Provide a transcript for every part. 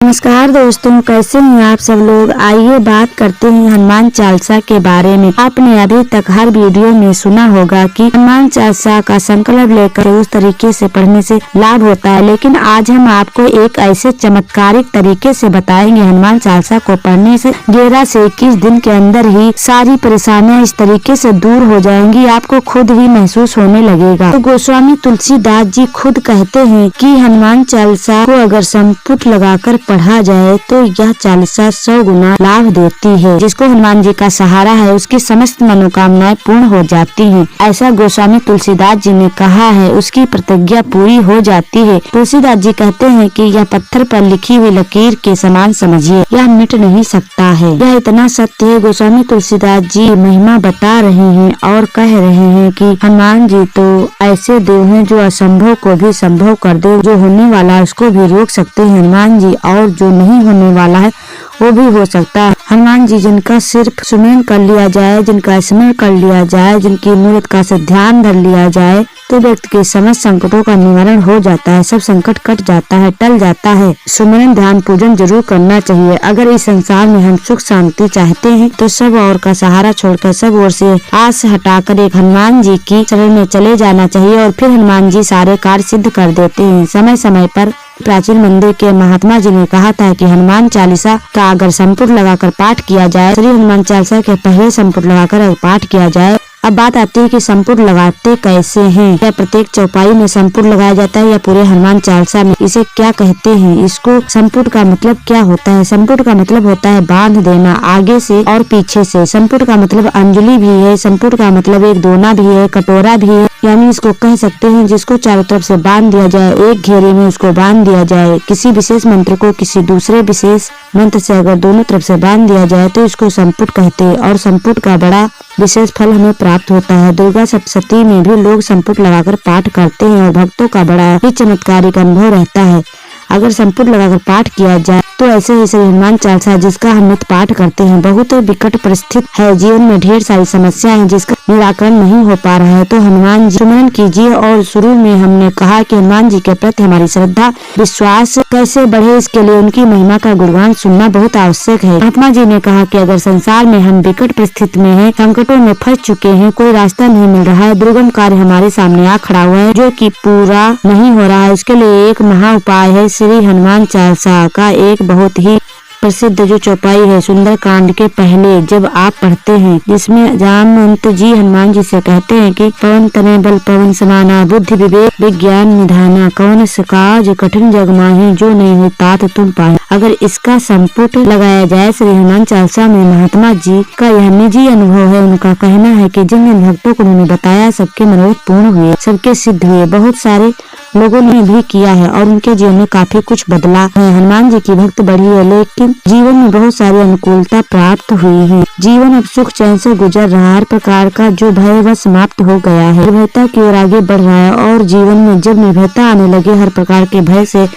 नमस्कार दोस्तों, कैसे हैं आप सब लोग। आइए बात करते हैं हनुमान चालीसा के बारे में। आपने अभी तक हर वीडियो में सुना होगा कि हनुमान चालीसा का संकल्प लेकर उस तरीके से पढ़ने से लाभ होता है, लेकिन आज हम आपको एक ऐसे चमत्कारिक तरीके से बताएंगे हनुमान चालीसा को पढ़ने से 11 से 21 दिन के अंदर ही सारी परेशानियां इस तरीके से दूर हो जाएंगी, आपको खुद ही महसूस होने लगेगा। तो गोस्वामी तुलसीदास जी खुद कहते हैं कि हनुमान चालीसा को अगर संपुट लगाकर पढ़ा जाए तो यह चालीसा 100 गुना लाभ देती है। जिसको हनुमान जी का सहारा है उसकी समस्त मनोकामनाएं पूर्ण हो जाती हैं। ऐसा गोस्वामी तुलसीदास जी ने कहा है, उसकी प्रतिज्ञा पूरी हो जाती है। तुलसीदास जी कहते हैं कि यह पत्थर पर लिखी हुई लकीर के समान समझिए, यह मिट नहीं सकता है। यह इतना सत्य है। गोस्वामी तुलसीदास जी महिमा बता रहे हैं और कह रहे हैं कि हनुमान जी तो ऐसे देव हैं जो असंभव को भी संभव कर दे, जो होने वाला है उसको भी रोक सकते हैं हनुमान जी, और जो नहीं होने वाला है वो भी हो सकता है। हनुमान जी जिनका सिर्फ सुमिरन कर लिया जाए, जिनका स्मरण कर लिया जाए, जिनकी मूर्त का से ध्यान धर लिया जाए तो व्यक्ति के समस्त संकटों का निवारण हो जाता है, सब संकट कट जाता है, टल जाता है। सुमिरन ध्यान पूजन जरूर करना चाहिए। अगर इस संसार में हम सुख शांति चाहते हैं तो सब और का सहारा छोड़कर, सब ओर से आस हटाकर एक हनुमान जी की शरण में चले जाना चाहिए और फिर हनुमान जी सारे कार्य सिद्ध कर देते हैं। समय समय पर प्राचीन मंदिर के महात्मा जी ने कहा था कि हनुमान चालीसा का अगर संपुट लगाकर पाठ किया जाए, श्री हनुमान चालीसा के पहले संपुट लगाकर अगर पाठ किया जाए। अब बात आती है कि संपुट लगाते कैसे हैं। क्या प्रत्येक चौपाई में संपुट लगाया जाता है या पूरे हनुमान चालीसा में? इसे क्या कहते हैं? इसको संपुट का मतलब क्या होता है? संपुट का मतलब होता है बांध देना, आगे से और पीछे से। संपुट का मतलब अंजलि भी है, संपुट का मतलब एक दोना भी है, कटोरा भी है। यानी इसको कह सकते हैं जिसको चारों तरफ से बांध दिया जाए, एक घेरे में उसको बांध दिया जाए। किसी विशेष मंत्र को किसी दूसरे विशेष मंत्र से अगर दोनों तरफ से बांध दिया जाए तो इसको संपुट कहते हैं और संपुट का बड़ा विशेष फल हमें प्राप्त होता है। दुर्गा सप्तशती में भी लोग संपुट लगाकर पाठ करते हैं और भक्तों का बड़ा ही चमत्कारिक अनुभव रहता है। अगर संपुट लगाकर पाठ किया जाए तो ऐसे ही श्री हनुमान चालीसा जिसका हम नित्य पाठ करते हैं बहुत विकट परिस्थिति है, जीवन में ढेर सारी समस्याएं हैं जिसका निराकरण नहीं हो पा रहा है तो हनुमान जी सुमिरन कीजिए। और शुरू में हमने कहा कि हनुमान जी के प्रति हमारी श्रद्धा विश्वास कैसे बढ़े, इसके लिए उनकी महिमा का गुणगान सुनना बहुत आवश्यक है। महात्मा जी ने कहा कि अगर संसार में हम विकट परिस्थिति में हैं, संकटों में फंस चुके हैं, कोई रास्ता नहीं मिल रहा है, दुर्गम कार्य हमारे सामने आ खड़ा हुआ है जो कि पूरा नहीं हो रहा है, उसके लिए एक महा उपाय है श्री हनुमान चालीसा का एक बहुत ही प्रसिद्ध जो चौपाई है सुंदर कांड के पहले जब आप पढ़ते हैं, जिसमें जामवंत जी हनुमान जी से कहते हैं कि पवन तनय बल पवन समाना, बुद्धि विवेक विज्ञान निधाना, कौन काज कठिन जग माही, जो नहीं हुई तात तुम पाए। अगर इसका संपुट लगाया जाए श्री हनुमान चालीसा में, महात्मा जी का यह निजी अनुभव है। उनका कहना है कि जिन जिन भक्तों को उन्होंने बताया सबके मनोरथ पूर्ण हुए, सबके सिद्ध हुए। बहुत सारे लोगों ने भी किया है और उनके जीवन में काफी कुछ बदला है। हनुमान जी की भक्त बढ़ी है लेकिन जीवन में बहुत सारी अनुकूलता प्राप्त हुई है। जीवन अब सुख चैन से गुजर रहा है, हर प्रकार का जो भय वह समाप्त हो गया है, निर्भयता की ओर आगे बढ़ रहा है और जीवन में जब निर्भयता आने लगे, हर प्रकार के भय से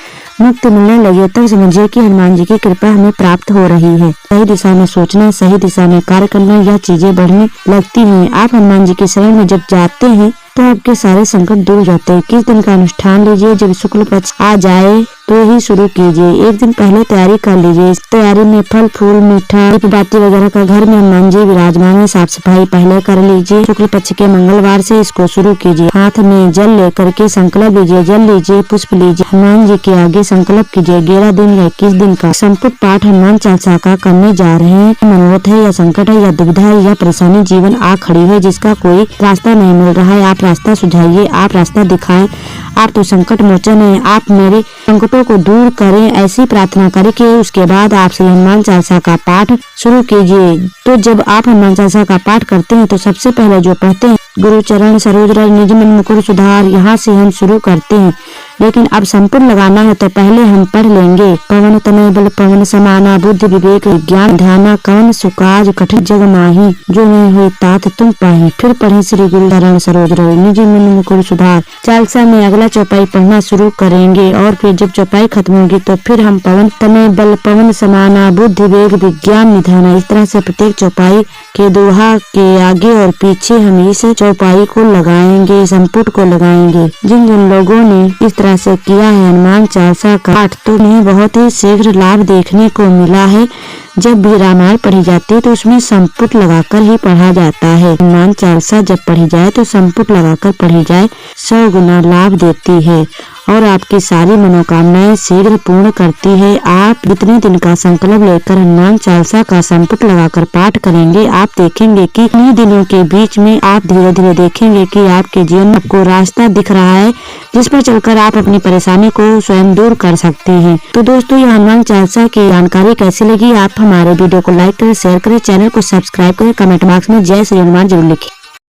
मुक्ति मिलने लगे, तब समझिए कि हनुमान जी की कृपा हमें प्राप्त हो रही है। सही दिशा में सोचना, सही दिशा में कार्य करना, यह चीजें बढ़ने लगती हैं। आप हनुमान जी की शरण में जब जाते हैं तो आपके सारे संकट दूर जाते हैं। किस दिन का अनुष्ठान लीजिए, जब शुक्ल पक्ष आ जाए तो ही शुरू कीजिए। एक दिन पहले तैयारी कर लीजिए। इस तैयारी में फल फूल मीठा बाती वगैरह का घर में हनुमान जी विराजमान है, साफ सफाई पहले कर लीजिए। शुक्ल पक्ष के मंगलवार से इसको शुरू कीजिए। हाथ में जल लेकर के संकल्प लीजिए, जल लीजिए, पुष्प लीजिए, हनुमान जी के आगे संकल्प कीजिए। 11 दिन या 21 दिन का संपुट पाठ हनुमान चालीसा का करने जा रहे हैं। मनोरथ है या संकट है या दुविधा है या परेशानी जीवन आ खड़ी है जिसका कोई रास्ता नहीं मिल रहा है, आप रास्ता सुझाइए, आप रास्ता दिखाएं। आप तो संकट मोचन है, आप मेरे संकटों को दूर करें, ऐसी प्रार्थना करके उसके बाद आप श्री हनुमान चालीसा का पाठ शुरू कीजिए। तो जब आप हनुमान चालीसा का पाठ करते हैं तो सबसे पहले जो पढ़ते हैं गुरु चरण सरोज रज निज मन मुकुर सुधार, यहाँ से हम शुरू करते हैं। लेकिन अब संपुट लगाना है तो पहले हम पढ़ लेंगे पवन तनय बल पवन समाना, बुद्धि विवेक विज्ञान ध्याना, कवन सुकाज कठिन जग माही, जो नहीं हुई तात तुम पाही। फिर पढ़े श्री गुरु चरण सरोज रज निज मन मुकुर सुधार। चालीसा में अगला चौपाई पढ़ना शुरू करेंगे और फिर जब चौपाई खत्म होगी तो फिर हम पवन तनय बल पवन समाना, बुद्धि विवेक विज्ञान निधाना, इस तरह से प्रत्येक चौपाई के दोहा के आगे और पीछे हम इस चौपाई को लगाएंगे, संपुट को लगाएंगे। जिन जिन लोगों ने इस तरह तरह से किया है हनुमान चालीसा का पाठ तो उन्हें बहुत ही शीघ्र लाभ देखने को मिला है। जब भी रामायण पढ़ी जाती है तो उसमें संपुट लगाकर ही पढ़ा जाता है। हनुमान चालीसा जब पढ़ी जाए तो संपुट लगाकर पढ़ी जाए 100 गुना लाभ देती है और आपकी सारी मनोकामनाएं शीघ्र पूर्ण करती है। आप जितने दिन का संकल्प लेकर हनुमान चालीसा का संपुट लगाकर पाठ करेंगे, आप देखेंगे कि इन्हीं दिनों के बीच में आप धीरे धीरे देखेंगे कि आपके जीवन में आपको रास्ता दिख रहा है जिस पर चलकर आप अपनी परेशानी को स्वयं दूर कर सकते हैं। तो दोस्तों, ये हनुमान चालीसा की जानकारी कैसी लगी? आप हमारे वीडियो को लाइक करें, शेयर करें, चैनल को सब्सक्राइब करें, कमेंट बॉक्स में जय श्री हनुमान जरूर लिखें।